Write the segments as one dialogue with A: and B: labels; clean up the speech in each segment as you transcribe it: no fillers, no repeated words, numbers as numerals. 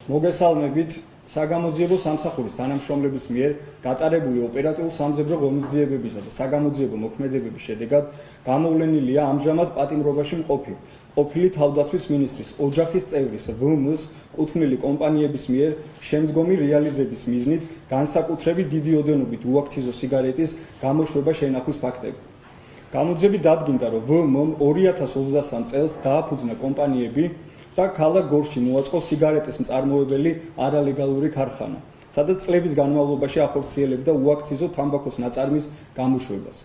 A: მოგესალმებით. საგამოძიებო სამსახურის თანამშრომლების მიერ გატარებული ოპერატიულ-სამძებრო ღონისძიებებისა და საგამოძიებო მოქმედებების შედეგად გამოვლენილია ამჟამად პატიმრობაში ყოფილი თავდაცვის მინისტრის ოჯახის წევრის ვმ-ს კუთვნილი კომპანიების მიერ შემდგომი რეალიზების მიზნით განსაკუთრებით დიდი ოდენობით უაქციზო სიგარეტის გამოშვება შენახვის ფაქტები. გამოძიებით დადგინდა, რომ ვმ-მ 2023 წელს დააფუძნა კომპანიები და ქალაქ გორში მოაწყო სიგარეტის მწარმოებელი არალეგალური ქარხანა, სადაც წლების განმავლობაში ახორციელებდა უაქციზო თამბაქოს ნაწარმის გამოშვებას.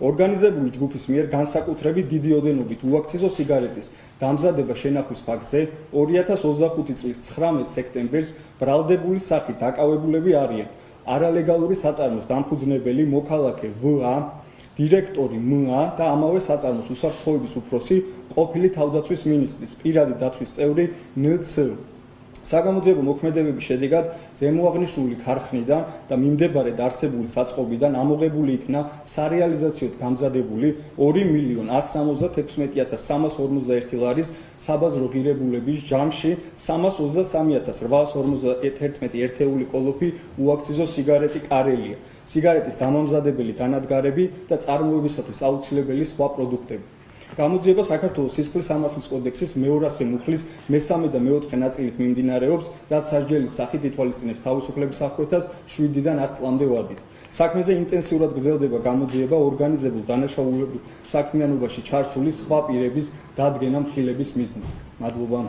A: ორგანიზებული ჯგუფის მიერ განსაკუთრებით დიდი ოდენობით უაქციზო სიგარეტის დამზადება შენახვის ფაქტზე 2025 წლის 19 სექტემბერს ბრალდებული სახით დაკავებულები არიან არალეგალური საწარმოს დამფუძნებელი მოქალაქე ვ.ა, დირექტორი մ.ა და ამავე საწარმოს უსაფრთხოების უფროსი ყოფილი თავდაცვის მინისტრის პირადი დაცვის წევრი ნ.ც. საგამოძიებო მოქმედებების შედეგად ზემოაღნიშნული ქარხნიდან და მიმდებარედ არსებული საწყობიდან ამოღებული იქნა სარეალიზაციოდ გამზადებული 2.176.341 ლარის საბაზრო ღირებულების ჯამში 323.851 ერთეული კოლოფი უაქციზო სიგარეტი კარელია, სიგარეტის დამამზადებელი დანადგარები და წარმოებისათვის აუცილებელი სხვა პროდუქტები. გამოძიება საქართველოს სისხლის სამართლის კოდექსის მე-200 მუხლის მე-3 და მე-4 ნაწილით მიმდინარეობს, რაც სასჯელის სახით ითვალისწინებს თავისუფლების აღკვეთას 7-დან 10 წლამდე ვადით. საქმეზე ინტენსიურად გრძელდება გამოძიება ორგანიზებულ დანაშაულებრივ საქმიანობაში ჩართული სხვა პირების დადგენა მხილების მიზნით. მადლობა.